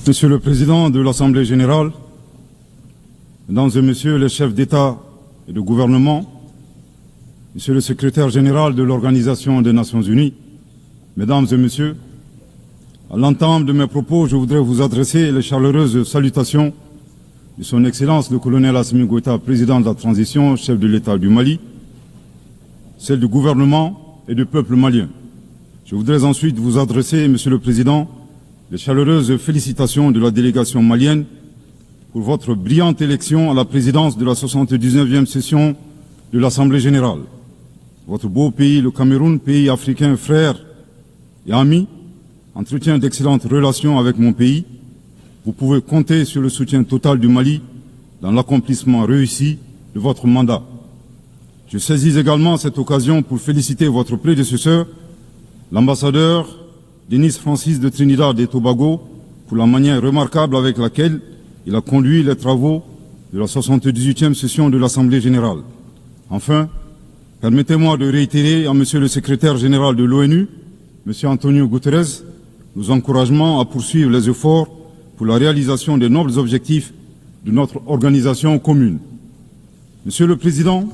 Monsieur le Président de l'Assemblée générale, Mesdames et Messieurs les chefs d'État et de gouvernement, Monsieur le Secrétaire général de l'Organisation des Nations Unies, Mesdames et Messieurs, à l'entame de mes propos, je voudrais vous adresser les chaleureuses salutations de Son Excellence le colonel Assimi Goïta, président de la transition, chef de l'État du Mali, celles du gouvernement et du peuple malien. Je voudrais ensuite vous adresser, Monsieur le Président, les chaleureuses félicitations de la délégation malienne pour votre brillante élection à la présidence de la 79e session de l'Assemblée générale. Votre beau pays, le Cameroun, pays africain frère et ami, entretient d'excellentes relations avec mon pays. Vous pouvez compter sur le soutien total du Mali dans l'accomplissement réussi de votre mandat. Je saisis également cette occasion pour féliciter votre prédécesseur, l'ambassadeur Denis Francis de Trinidad et Tobago, pour la manière remarquable avec laquelle il a conduit les travaux de la 78e session de l'Assemblée générale. Enfin, permettez-moi de réitérer à Monsieur le secrétaire général de l'ONU, Monsieur Antonio Guterres, nos encouragements à poursuivre les efforts pour la réalisation des nobles objectifs de notre organisation commune. Monsieur le Président,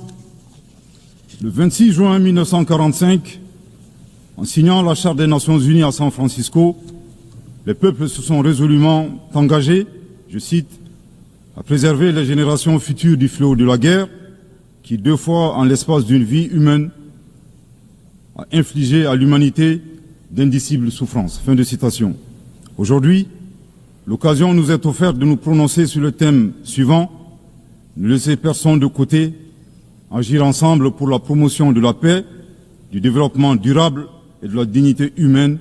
le 26 juin 1945, en signant la Charte des Nations Unies à San Francisco, les peuples se sont résolument engagés, je cite, à préserver les générations futures du fléau de la guerre qui, 2 fois en l'espace d'une vie humaine, a infligé à l'humanité d'indicibles souffrances. Fin de citation. Aujourd'hui, l'occasion nous est offerte de nous prononcer sur le thème suivant, ne laisser personne de côté, agir ensemble pour la promotion de la paix, du développement durable et de la dignité humaine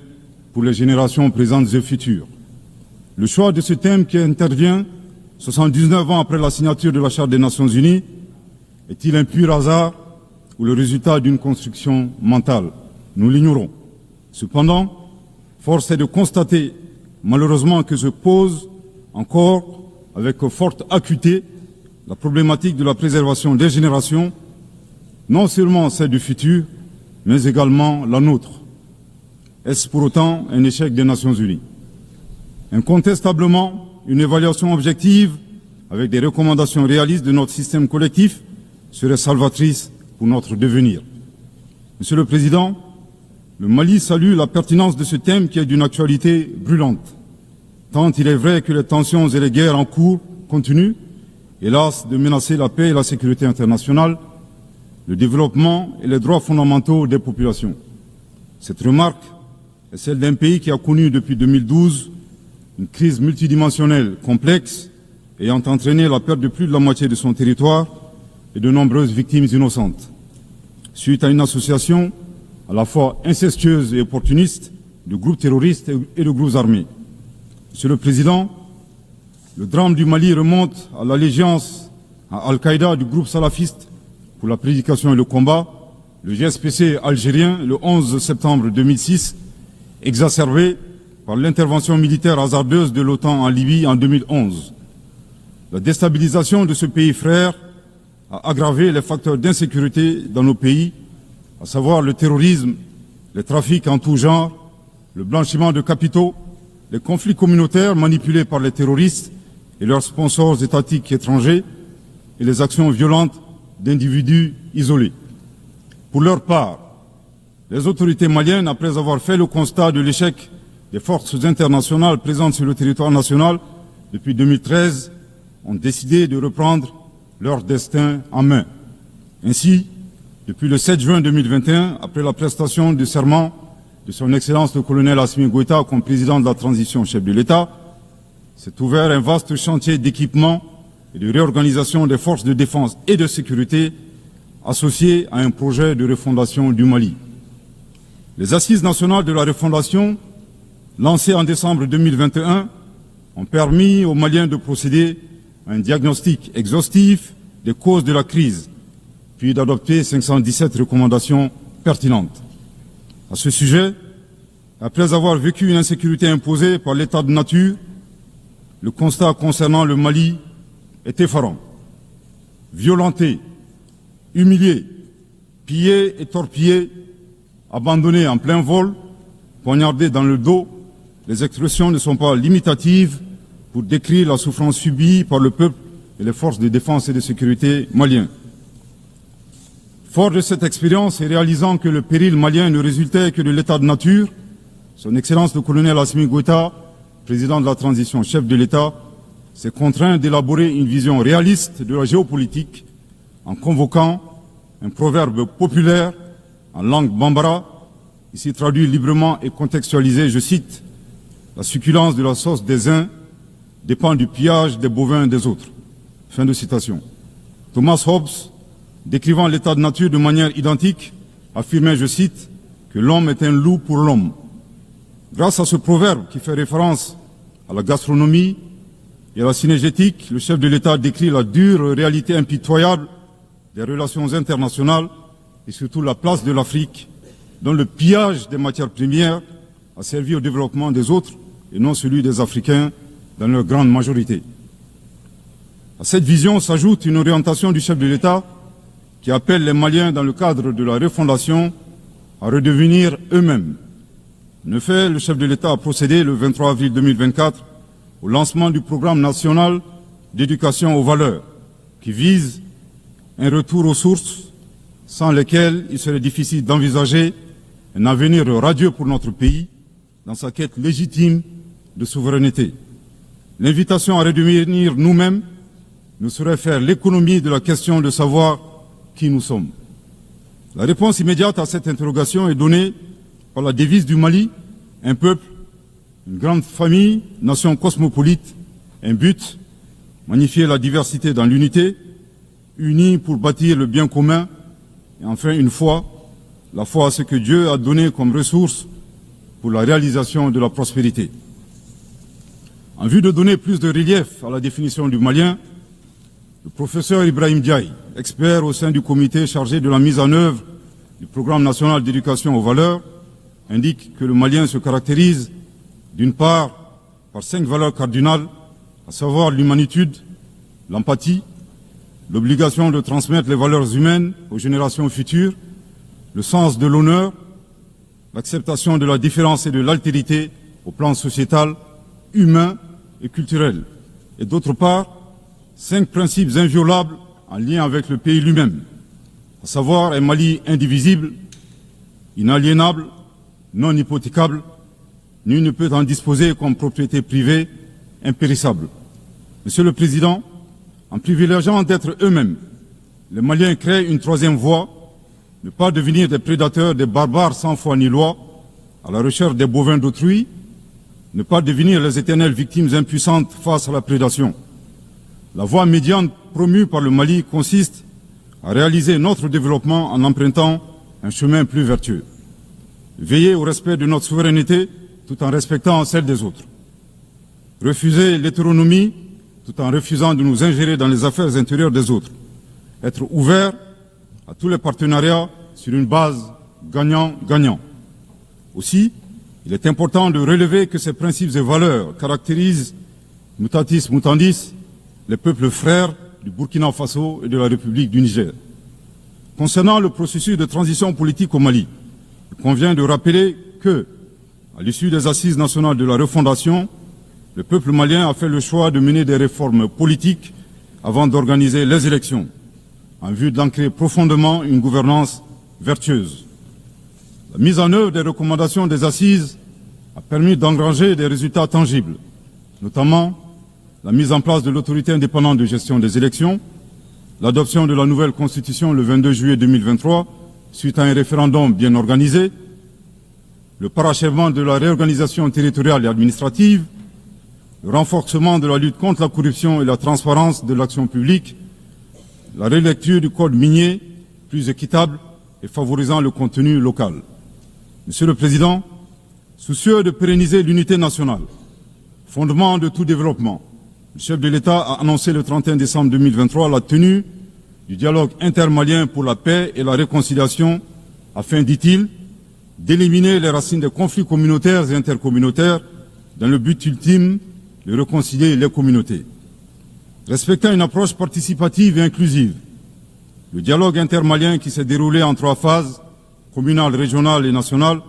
pour les générations présentes et futures. Le choix de ce thème qui intervient 79 ans après la signature de la Charte des Nations Unies est-il un pur hasard ou le résultat d'une construction mentale? Nous l'ignorons. Cependant, force est de constater malheureusement que se pose encore avec forte acuité la problématique de la préservation des générations, non seulement celle du futur, mais également la nôtre. Est-ce pour autant un échec des Nations Unies? Incontestablement, une évaluation objective avec des recommandations réalistes de notre système collectif serait salvatrice pour notre devenir. Monsieur le Président, le Mali salue la pertinence de ce thème qui est d'une actualité brûlante, tant il est vrai que les tensions et les guerres en cours continuent, hélas, de menacer la paix et la sécurité internationale, le développement et les droits fondamentaux des populations. Cette remarque est celle d'un pays qui a connu depuis 2012 une crise multidimensionnelle complexe ayant entraîné la perte de plus de la moitié de son territoire et de nombreuses victimes innocentes. Suite à une association à la fois incestueuse et opportuniste de groupes terroristes et de groupes armés. Monsieur le Président, le drame du Mali remonte à l'allégeance à Al-Qaïda du groupe salafiste pour la prédication et le combat, le GSPC algérien, le 11 septembre 2006, exacerbé par l'intervention militaire hasardeuse de l'OTAN en Libye en 2011. La déstabilisation de ce pays frère a aggravé les facteurs d'insécurité dans nos pays, à savoir le terrorisme, les trafics en tout genre, le blanchiment de capitaux, les conflits communautaires manipulés par les terroristes et leurs sponsors étatiques étrangers et les actions violentes d'individus isolés. Pour leur part, les autorités maliennes, après avoir fait le constat de l'échec des forces internationales présentes sur le territoire national depuis 2013, ont décidé de reprendre leur destin en main. Ainsi, depuis le 7 juin 2021, après la prestation du serment de son Excellence le colonel Assimi Goïta comme président de la transition chef de l'État, s'est ouvert un vaste chantier d'équipement et de réorganisation des forces de défense et de sécurité associé à un projet de refondation du Mali. Les assises nationales de la refondation, lancées en décembre 2021, ont permis aux Maliens de procéder à un diagnostic exhaustif des causes de la crise, puis d'adopter 517 recommandations pertinentes. À ce sujet, après avoir vécu une insécurité imposée par l'état de nature, le constat concernant le Mali est effarant. Violenté, humilié, pillé et torpillé, abandonné en plein vol, poignardé dans le dos, les expressions ne sont pas limitatives pour décrire la souffrance subie par le peuple et les forces de défense et de sécurité maliens. Fort de cette expérience et réalisant que le péril malien ne résultait que de l'état de nature, son Excellence le colonel Assimi Goïta, président de la transition, chef de l'État, s'est contraint d'élaborer une vision réaliste de la géopolitique en convoquant un proverbe populaire en langue bambara, ici traduit librement et contextualisé, je cite, « La succulence de la sauce des uns dépend du pillage des bovins des autres ». Fin de citation. Thomas Hobbes, décrivant l'état de nature de manière identique, affirmait, je cite, que l'homme est un loup pour l'homme. Grâce à ce proverbe qui fait référence à la gastronomie et à la cinégétique, le chef de l'État décrit la dure réalité impitoyable des relations internationales et surtout la place de l'Afrique, dont le pillage des matières premières a servi au développement des autres et non celui des Africains dans leur grande majorité. À cette vision s'ajoute une orientation du chef de l'État qui appelle les Maliens, dans le cadre de la refondation, à redevenir eux-mêmes. En effet, le chef de l'État a procédé le 23 avril 2024 au lancement du programme national d'éducation aux valeurs, qui vise un retour aux sources sans lesquelles il serait difficile d'envisager un avenir radieux pour notre pays dans sa quête légitime de souveraineté. L'invitation à redevenir nous-mêmes nous serait faire l'économie de la question de savoir qui nous sommes. La réponse immédiate à cette interrogation est donnée par la devise du Mali, un peuple, une grande famille, nation cosmopolite, un but, magnifier la diversité dans l'unité, unis pour bâtir le bien commun, et enfin une foi, la foi à ce que Dieu a donné comme ressource pour la réalisation de la prospérité. En vue de donner plus de relief à la définition du malien, le professeur Ibrahim Diaye, expert au sein du comité chargé de la mise en œuvre du programme national d'éducation aux valeurs, indique que le malien se caractérise d'une part par 5 valeurs cardinales, à savoir l'humanitude, l'empathie, l'obligation de transmettre les valeurs humaines aux générations futures, le sens de l'honneur, l'acceptation de la différence et de l'altérité au plan sociétal, humain et culturel, et d'autre part, 5 principes inviolables en lien avec le pays lui-même, à savoir un Mali indivisible, inaliénable, non hypothécable, nul ne peut en disposer comme propriété privée, impérissable. Monsieur le Président, en privilégiant d'être eux-mêmes, les Maliens créent une 3e voie, ne pas devenir des prédateurs, des barbares sans foi ni loi, à la recherche des bovins d'autrui, ne pas devenir les éternelles victimes impuissantes face à la prédation. La voie médiane promue par le Mali consiste à réaliser notre développement en empruntant un chemin plus vertueux. Veiller au respect de notre souveraineté tout en respectant celle des autres. Refuser l'hétéronomie tout en refusant de nous ingérer dans les affaires intérieures des autres. Être ouvert à tous les partenariats sur une base gagnant-gagnant. Aussi, il est important de relever que ces principes et valeurs caractérisent mutatis mutandis les peuples frères du Burkina Faso et de la République du Niger. Concernant le processus de transition politique au Mali, il convient de rappeler que, à l'issue des assises nationales de la refondation, le peuple malien a fait le choix de mener des réformes politiques avant d'organiser les élections, en vue d'ancrer profondément une gouvernance vertueuse. La mise en œuvre des recommandations des assises a permis d'engranger des résultats tangibles, notamment la mise en place de l'autorité indépendante de gestion des élections, l'adoption de la nouvelle constitution le 22 juillet 2023, suite à un référendum bien organisé, le parachèvement de la réorganisation territoriale et administrative, le renforcement de la lutte contre la corruption et la transparence de l'action publique, la relecture du code minier, plus équitable et favorisant le contenu local. Monsieur le Président, soucieux de pérenniser l'unité nationale, fondement de tout développement, le chef de l'État a annoncé le 31 décembre 2023 la tenue du dialogue intermalien pour la paix et la réconciliation afin, dit-il, d'éliminer les racines des conflits communautaires et intercommunautaires dans le but ultime de réconcilier les communautés. Respectant une approche participative et inclusive, le dialogue intermalien qui s'est déroulé en 3 phases, communale, régionale et nationale,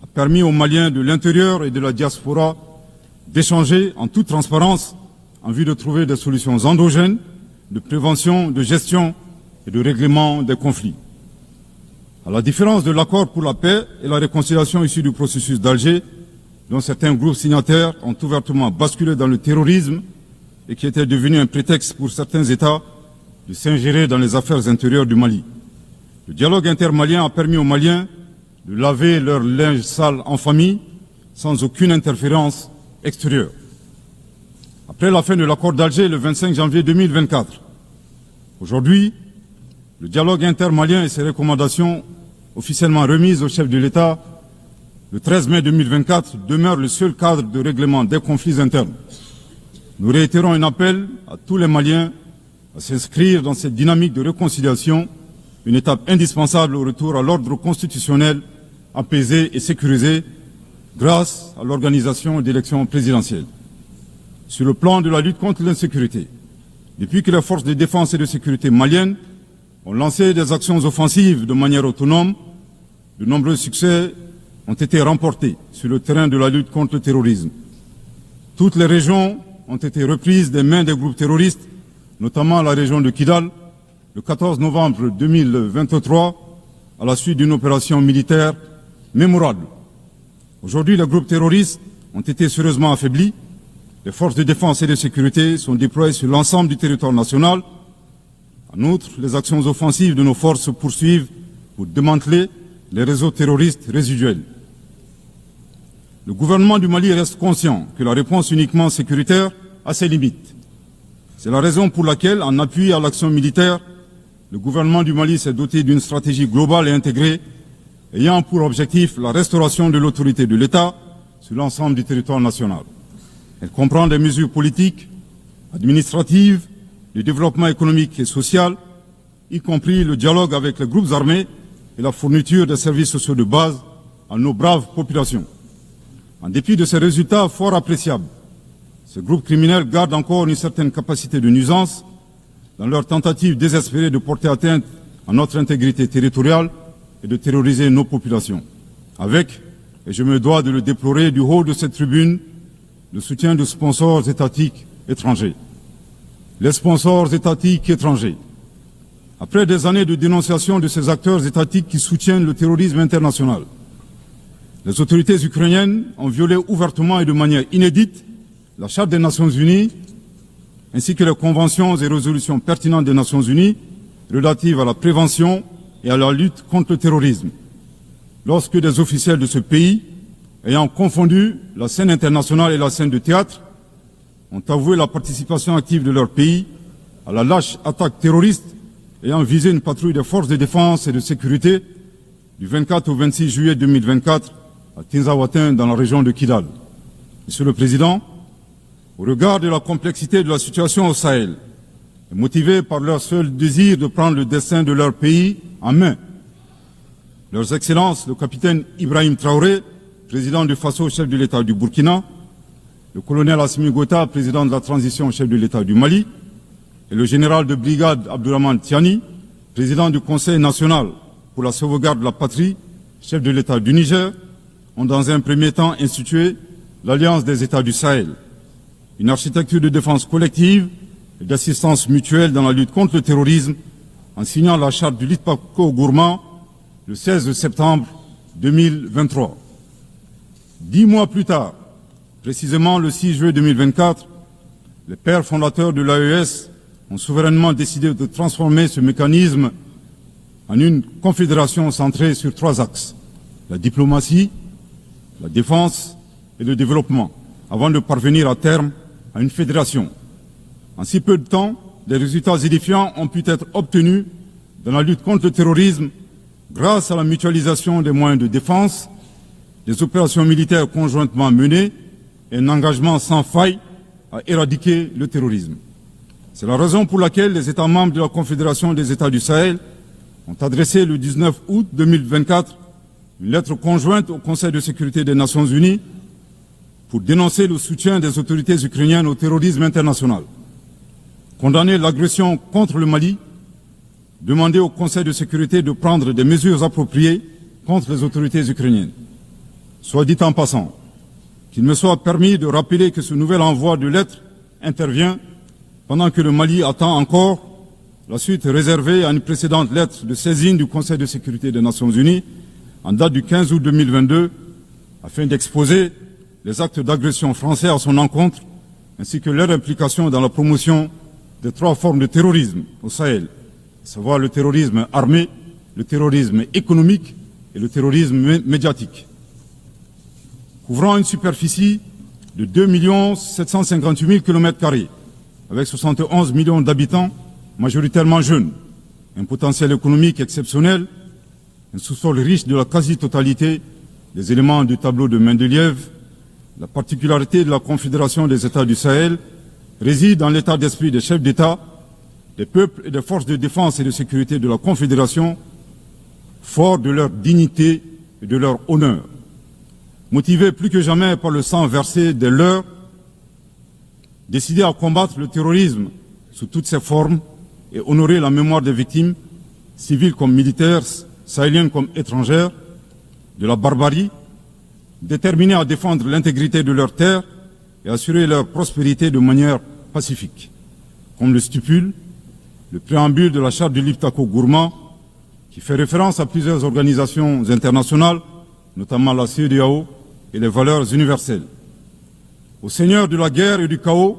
a permis aux Maliens de l'intérieur et de la diaspora d'échanger en toute transparence en vue de trouver des solutions endogènes de prévention, de gestion et de règlement des conflits. À la différence de l'accord pour la paix et la réconciliation issu du processus d'Alger, dont certains groupes signataires ont ouvertement basculé dans le terrorisme et qui était devenu un prétexte pour certains États de s'ingérer dans les affaires intérieures du Mali. Le dialogue intermalien a permis aux Maliens de laver leur linge sale en famille sans aucune interférence extérieure. Après la fin de l'accord d'Alger le 25 janvier 2024, aujourd'hui, le dialogue intermalien et ses recommandations officiellement remises au chef de l'État le 13 mai 2024 demeurent le seul cadre de règlement des conflits internes. Nous réitérons un appel à tous les Maliens à s'inscrire dans cette dynamique de réconciliation, une étape indispensable au retour à l'ordre constitutionnel apaisé et sécurisé grâce à l'organisation d'élections présidentielles. Sur le plan de la lutte contre l'insécurité, depuis que les forces de défense et de sécurité maliennes ont lancé des actions offensives de manière autonome, de nombreux succès ont été remportés sur le terrain de la lutte contre le terrorisme. Toutes les régions ont été reprises des mains des groupes terroristes, notamment la région de Kidal, le 14 novembre 2023, à la suite d'une opération militaire mémorable. Aujourd'hui, les groupes terroristes ont été sérieusement affaiblis. Les forces de défense et de sécurité sont déployées sur l'ensemble du territoire national. En outre, les actions offensives de nos forces se poursuivent pour démanteler les réseaux terroristes résiduels. Le gouvernement du Mali reste conscient que la réponse uniquement sécuritaire a ses limites. C'est la raison pour laquelle, en appui à l'action militaire, le gouvernement du Mali s'est doté d'une stratégie globale et intégrée ayant pour objectif la restauration de l'autorité de l'État sur l'ensemble du territoire national. Elle comprend des mesures politiques, administratives, de développement économique et social, y compris le dialogue avec les groupes armés et la fourniture de services sociaux de base à nos braves populations. En dépit de ces résultats fort appréciables, ces groupes criminels gardent encore une certaine capacité de nuisance dans leur tentative désespérée de porter atteinte à notre intégrité territoriale et de terroriser nos populations. Avec, et je me dois de le déplorer du haut de cette tribune, le soutien de sponsors étatiques étrangers. Les sponsors étatiques étrangers. Après des années de dénonciation de ces acteurs étatiques qui soutiennent le terrorisme international, les autorités ukrainiennes ont violé ouvertement et de manière inédite la Charte des Nations Unies, ainsi que les conventions et résolutions pertinentes des Nations Unies relatives à la prévention et à la lutte contre le terrorisme. Lorsque des officiels de ce pays, ayant confondu la scène internationale et la scène de théâtre, ont avoué la participation active de leur pays à la lâche attaque terroriste ayant visé une patrouille des forces de défense et de sécurité du 24 au 26 juillet 2024 à Tinzaouatin dans la région de Kidal. Monsieur le Président, au regard de la complexité de la situation au Sahel, et motivés par leur seul désir de prendre le destin de leur pays en main, Leurs Excellences, le capitaine Ibrahim Traoré, président du Faso, chef de l'État du Burkina, le colonel Assimi Goïta, président de la transition, chef de l'État du Mali, et le général de brigade Abdourahmane Tiani, président du Conseil national pour la sauvegarde de la patrie, chef de l'État du Niger, ont dans un premier temps institué l'Alliance des États du Sahel, une architecture de défense collective et d'assistance mutuelle dans la lutte contre le terrorisme, en signant la charte du Litpako-Gourma le 16 septembre 2023. 10 mois plus tard, précisément le 6 juillet 2024, les pères fondateurs de l'AES ont souverainement décidé de transformer ce mécanisme en une confédération centrée sur 3 axes: la diplomatie, la défense et le développement, avant de parvenir à terme à une fédération. En si peu de temps, des résultats édifiants ont pu être obtenus dans la lutte contre le terrorisme grâce à la mutualisation des moyens de défense, des opérations militaires conjointement menées et un engagement sans faille à éradiquer le terrorisme. C'est la raison pour laquelle les États membres de la Confédération des États du Sahel ont adressé le 19 août 2024 une lettre conjointe au Conseil de sécurité des Nations Unies pour dénoncer le soutien des autorités ukrainiennes au terrorisme international, condamner l'agression contre le Mali, demander au Conseil de sécurité de prendre des mesures appropriées contre les autorités ukrainiennes. Soit dit en passant, qu'il me soit permis de rappeler que ce nouvel envoi de lettres intervient pendant que le Mali attend encore la suite réservée à une précédente lettre de saisine du Conseil de sécurité des Nations Unies en date du 15 août 2022 afin d'exposer les actes d'agression français à son encontre ainsi que leur implication dans la promotion des 3 formes de terrorisme au Sahel, à savoir le terrorisme armé, le terrorisme économique et le terrorisme médiatique. Couvrant une superficie de 2 758 000 km², avec 71 millions d'habitants, majoritairement jeunes, un potentiel économique exceptionnel, un sous-sol riche de la quasi-totalité des éléments du tableau de Mendeleïev, la particularité de la Confédération des États du Sahel réside dans l'état d'esprit des chefs d'État, des peuples et des forces de défense et de sécurité de la Confédération, forts de leur dignité et de leur honneur. Motivés plus que jamais par le sang versé des leurs, décidés à combattre le terrorisme sous toutes ses formes et honorer la mémoire des victimes, civiles comme militaires, sahéliennes comme étrangères, de la barbarie, déterminés à défendre l'intégrité de leurs terres et assurer leur prospérité de manière pacifique. Comme le stipule le préambule de la charte du Liptako-Gourma, qui fait référence à plusieurs organisations internationales, notamment la CEDEAO et les valeurs universelles. Au Seigneur de la guerre et du chaos,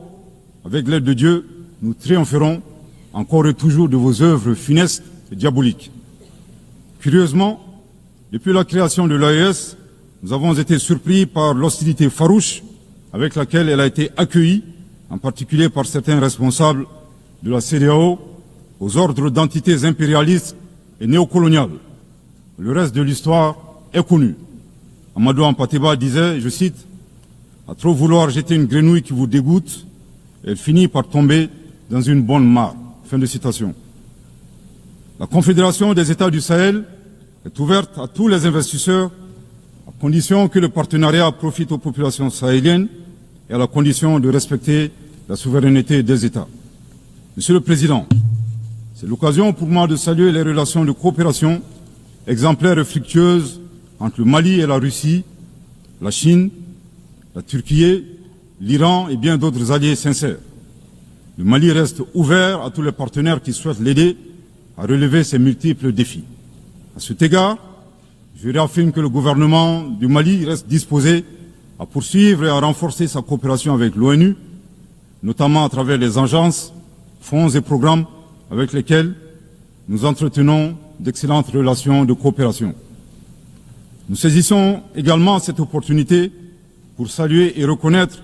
avec l'aide de Dieu, nous triompherons encore et toujours de vos œuvres funestes et diaboliques. Curieusement, depuis la création de l'AES, nous avons été surpris par l'hostilité farouche avec laquelle elle a été accueillie, en particulier par certains responsables de la CEDEAO, aux ordres d'entités impérialistes et néocoloniales. Le reste de l'histoire est connu. Amadou Hampâté-Bâ disait, je cite, « À trop vouloir jeter une grenouille qui vous dégoûte, elle finit par tomber dans une bonne mare. » Fin de citation. La Confédération des États du Sahel est ouverte à tous les investisseurs à condition que le partenariat profite aux populations sahéliennes et à la condition de respecter la souveraineté des États. Monsieur le Président, c'est l'occasion pour moi de saluer les relations de coopération exemplaires et fructueuses entre le Mali et la Russie, la Chine, la Turquie, l'Iran et bien d'autres alliés sincères. Le Mali reste ouvert à tous les partenaires qui souhaitent l'aider à relever ces multiples défis. À cet égard, je réaffirme que le gouvernement du Mali reste disposé à poursuivre et à renforcer sa coopération avec l'ONU, notamment à travers les agences, fonds et programmes avec lesquels nous entretenons d'excellentes relations de coopération. Nous saisissons également cette opportunité pour saluer et reconnaître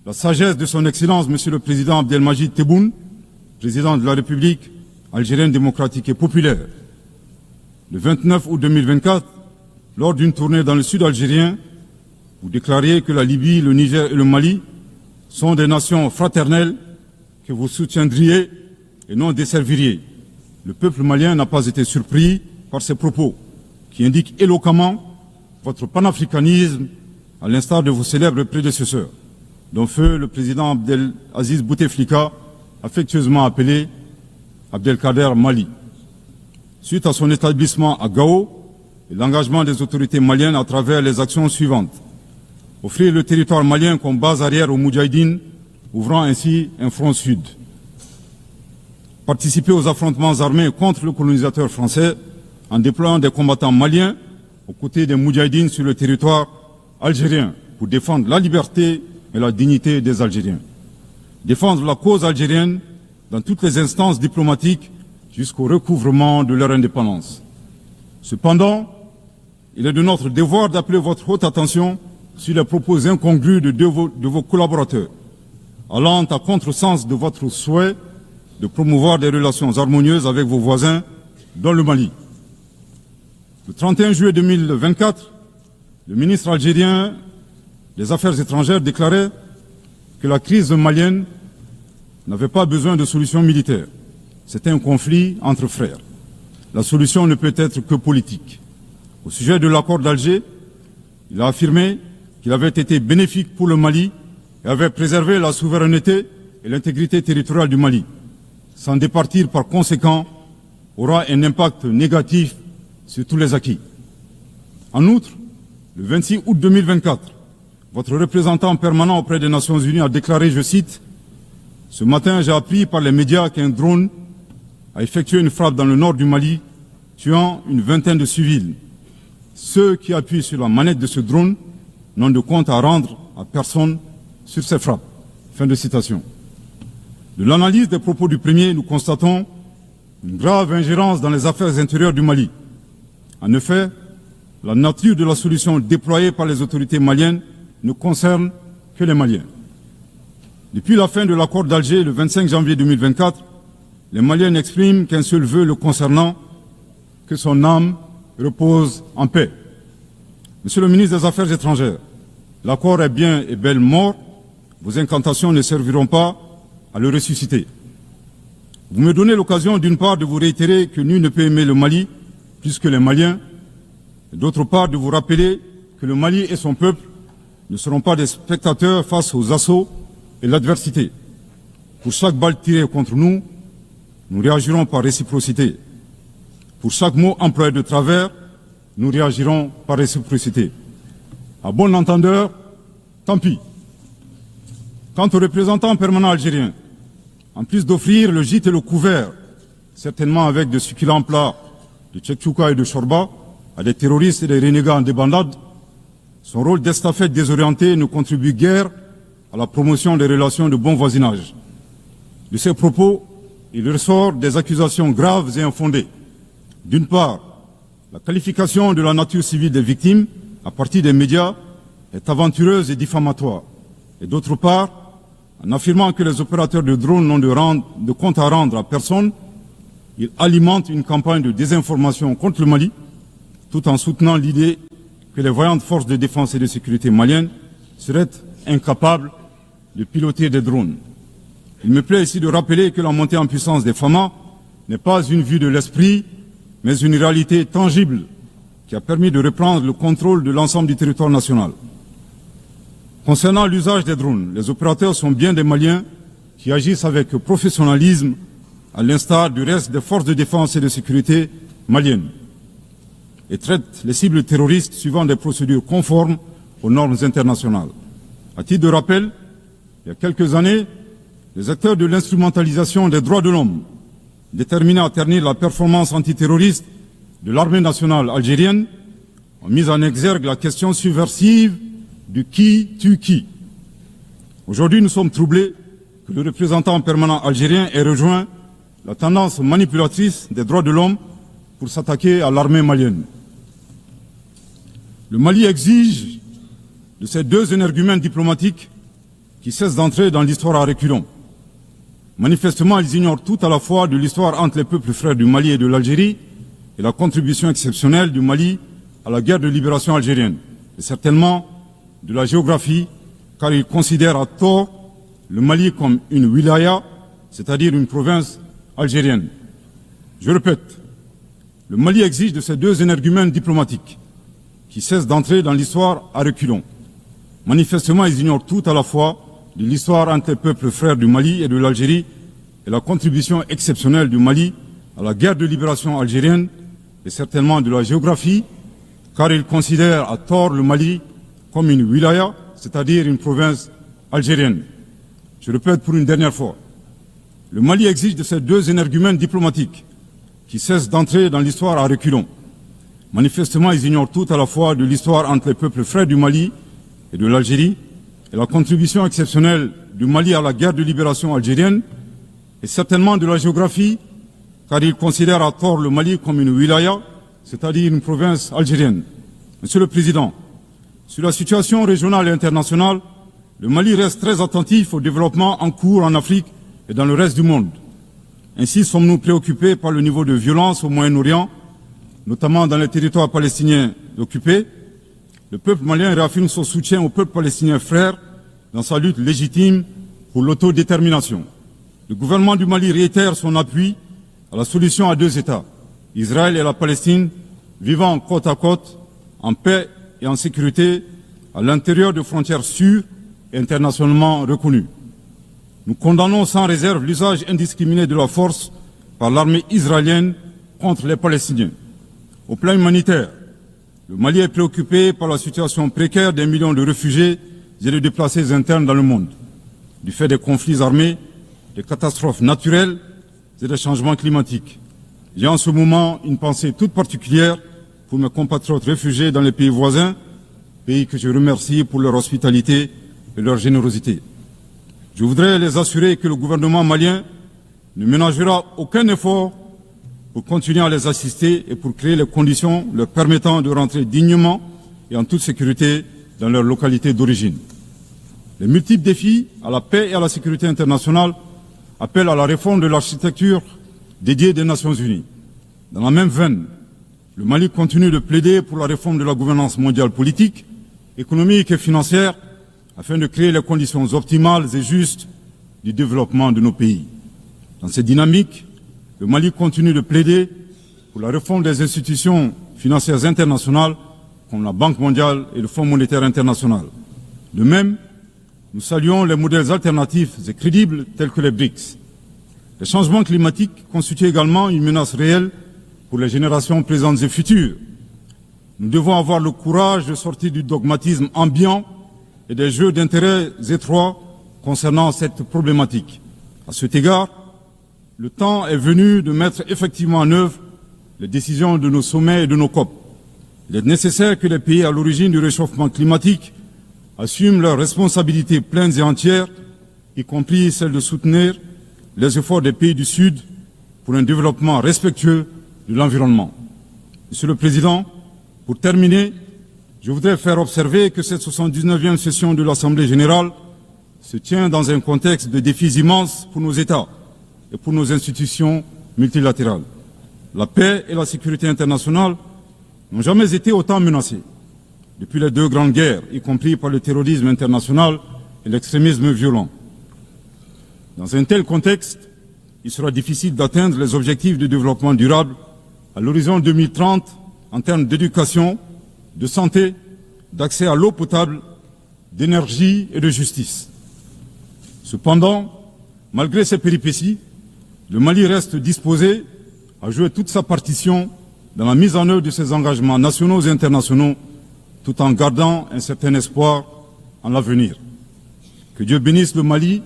la sagesse de son Excellence, Monsieur le Président Abdelmajid Tebboune, Président de la République algérienne démocratique et populaire. Le 29 août 2024, lors d'une tournée dans le sud algérien, vous déclariez que la Libye, le Niger et le Mali sont des nations fraternelles que vous soutiendriez et non desserviriez. Le peuple malien n'a pas été surpris par ces propos, qui indiquent éloquemment votre panafricanisme, à l'instar de vos célèbres prédécesseurs, dont feu le président Abdelaziz Bouteflika, affectueusement appelé Abdelkader Mali. Suite à son établissement à Gao et l'engagement des autorités maliennes à travers les actions suivantes. Offrir le territoire malien comme base arrière aux Moudjahidines, ouvrant ainsi un front sud. Participer aux affrontements armés contre le colonisateur français en déployant des combattants maliens aux côtés des Moudjahidines sur le territoire algérien pour défendre la liberté et la dignité des Algériens. Défendre la cause algérienne dans toutes les instances diplomatiques jusqu'au recouvrement de leur indépendance. Cependant, il est de notre devoir d'appeler votre haute attention sur les propos incongrus de vos collaborateurs, allant à contresens de votre souhait de promouvoir des relations harmonieuses avec vos voisins dans le Mali. Le 31 juillet 2024, le ministre algérien des Affaires étrangères déclarait que la crise malienne n'avait pas besoin de solution militaire. C'était un conflit entre frères. La solution ne peut être que politique. Au sujet de l'accord d'Alger, il a affirmé qu'il avait été bénéfique pour le Mali et avait préservé la souveraineté et l'intégrité territoriale du Mali. S'en départir par conséquent aura un impact négatif sur tous les acquis. En outre, le 26 août 2024, votre représentant permanent auprès des Nations Unies a déclaré, je cite, « Ce matin, j'ai appris par les médias qu'un drone a effectué une frappe dans le nord du Mali, tuant une vingtaine de civils. Ceux qui appuient sur la manette de ce drone n'ont de compte à rendre à personne sur ces frappes. » Fin de citation. De l'analyse des propos du premier, nous constatons une grave ingérence dans les affaires intérieures du Mali. En effet, la nature de la solution déployée par les autorités maliennes ne concerne que les Maliens. Depuis la fin de l'accord d'Alger, le 25 janvier 2024, les Maliens n'expriment qu'un seul vœu le concernant, que son âme repose en paix. Monsieur le ministre des Affaires étrangères, l'accord est bien et belle mort. Vos incantations ne serviront pas à le ressusciter. Vous me donnez l'occasion d'une part de vous réitérer que nul ne peut aimer le Mali plus que les Maliens, et d'autre part de vous rappeler que le Mali et son peuple ne seront pas des spectateurs face aux assauts et l'adversité. Pour chaque balle tirée contre nous, nous réagirons par réciprocité. Pour chaque mot employé de travers, nous réagirons par réciprocité. À bon entendeur, tant pis. Quant aux représentants permanents algériens, en plus d'offrir le gîte et le couvert, certainement avec de succulents plats de tchèque-chouka et de chorba, à des terroristes et des renégats en débandade, son rôle d'estafette désorienté ne contribue guère à la promotion des relations de bon voisinage. De ces propos, il ressort des accusations graves et infondées. D'une part, la qualification de la nature civile des victimes, à partir des médias, est aventureuse et diffamatoire. Et d'autre part, en affirmant que les opérateurs de drones n'ont de compte à rendre à personne, il alimente une campagne de désinformation contre le Mali, tout en soutenant l'idée que les voyantes forces de défense et de sécurité maliennes seraient incapables de piloter des drones. Il me plaît ici de rappeler que la montée en puissance des FAMA n'est pas une vue de l'esprit, mais une réalité tangible qui a permis de reprendre le contrôle de l'ensemble du territoire national. Concernant l'usage des drones, les opérateurs sont bien des Maliens qui agissent avec professionnalisme, à l'instar du reste des forces de défense et de sécurité maliennes, et traitent les cibles terroristes suivant des procédures conformes aux normes internationales. À titre de rappel, il y a quelques années, les acteurs de l'instrumentalisation des droits de l'homme, déterminés à ternir la performance antiterroriste de l'armée nationale algérienne, ont mis en exergue la question subversive du qui tue qui. Aujourd'hui, nous sommes troublés que le représentant permanent algérien ait rejoint la tendance manipulatrice des droits de l'homme pour s'attaquer à l'armée malienne. Le Mali exige de ces deux énergumènes diplomatiques qui cessent d'entrer dans l'histoire à reculons. Manifestement, ils ignorent tout à la fois de l'histoire entre les peuples frères du Mali et de l'Algérie et la contribution exceptionnelle du Mali à la guerre de libération algérienne, et certainement de la géographie, car ils considèrent à tort le Mali comme une wilaya, c'est-à-dire une province algérienne. Je répète, le Mali exige de ces deux énergumènes diplomatiques qui cessent d'entrer dans l'histoire à reculons. Manifestement, ils ignorent tout à la fois de l'histoire entre les peuples frères du Mali et de l'Algérie et la contribution exceptionnelle du Mali à la guerre de libération algérienne et certainement de la géographie, car ils considèrent à tort le Mali comme une wilaya, c'est-à-dire une province algérienne. Je répète pour une dernière fois, le Mali exige de ces deux énergumènes diplomatiques qui cessent d'entrer dans l'histoire à reculons. Manifestement, ils ignorent tout à la fois de l'histoire entre les peuples frères du Mali et de l'Algérie et la contribution exceptionnelle du Mali à la guerre de libération algérienne et certainement de la géographie, car ils considèrent à tort le Mali comme une wilaya, c'est-à-dire une province algérienne. Monsieur le Président, sur la situation régionale et internationale, le Mali reste très attentif au développement en cours en Afrique et dans le reste du monde. Ainsi sommes-nous préoccupés par le niveau de violence au Moyen-Orient, notamment dans les territoires palestiniens occupés. Le peuple malien réaffirme son soutien au peuple palestinien frère dans sa lutte légitime pour l'autodétermination. Le gouvernement du Mali réitère son appui à la solution à deux États, Israël et la Palestine, vivant côte à côte, en paix et en sécurité, à l'intérieur de frontières sûres et internationalement reconnues. Nous condamnons sans réserve l'usage indiscriminé de la force par l'armée israélienne contre les Palestiniens. Au plan humanitaire, le Mali est préoccupé par la situation précaire des millions de réfugiés et les déplacés internes dans le monde, du fait des conflits armés, des catastrophes naturelles et des changements climatiques. J'ai en ce moment une pensée toute particulière pour mes compatriotes réfugiés dans les pays voisins, pays que je remercie pour leur hospitalité et leur générosité. Je voudrais les assurer que le gouvernement malien ne ménagera aucun effort pour continuer à les assister et pour créer les conditions leur permettant de rentrer dignement et en toute sécurité dans leur localité d'origine. Les multiples défis à la paix et à la sécurité internationale appellent à la réforme de l'architecture dédiée des Nations Unies. Dans la même veine, le Mali continue de plaider pour la réforme de la gouvernance mondiale politique, économique et financière afin de créer les conditions optimales et justes du développement de nos pays. Dans cette dynamique, le Mali continue de plaider pour la réforme des institutions financières internationales comme la Banque mondiale et le Fonds monétaire international. De même, nous saluons les modèles alternatifs et crédibles tels que les BRICS. Les changements climatiques constituent également une menace réelle pour les générations présentes et futures. Nous devons avoir le courage de sortir du dogmatisme ambiant et des jeux d'intérêts étroits concernant cette problématique. À cet égard, le temps est venu de mettre effectivement en œuvre les décisions de nos sommets et de nos COP. Il est nécessaire que les pays à l'origine du réchauffement climatique assument leurs responsabilités pleines et entières, y compris celle de soutenir les efforts des pays du Sud pour un développement respectueux de l'environnement. Monsieur le Président, pour terminer, je voudrais faire observer que cette 79e session de l'Assemblée générale se tient dans un contexte de défis immenses pour nos États et pour nos institutions multilatérales. La paix et la sécurité internationale n'ont jamais été autant menacées depuis les deux grandes guerres, y compris par le terrorisme international et l'extrémisme violent. Dans un tel contexte, il sera difficile d'atteindre les objectifs de développement durable à l'horizon 2030 en termes d'éducation, de santé, d'accès à l'eau potable, d'énergie et de justice. Cependant, malgré ces péripéties, le Mali reste disposé à jouer toute sa partition dans la mise en œuvre de ses engagements nationaux et internationaux, tout en gardant un certain espoir en l'avenir. Que Dieu bénisse le Mali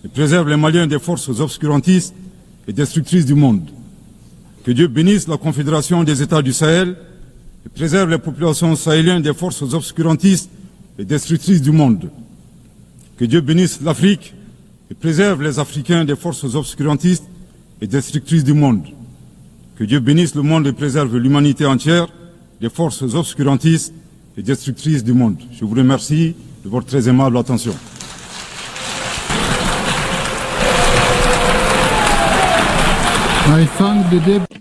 et préserve les Maliens des forces obscurantistes et destructrices du monde. Que Dieu bénisse la Confédération des États du Sahel et préserve les populations sahéliennes des forces obscurantistes et destructrices du monde. Que Dieu bénisse l'Afrique et préserve les Africains des forces obscurantistes et destructrices du monde. Que Dieu bénisse le monde et préserve l'humanité entière des forces obscurantistes et destructrices du monde. Je vous remercie de votre très aimable attention. I thank the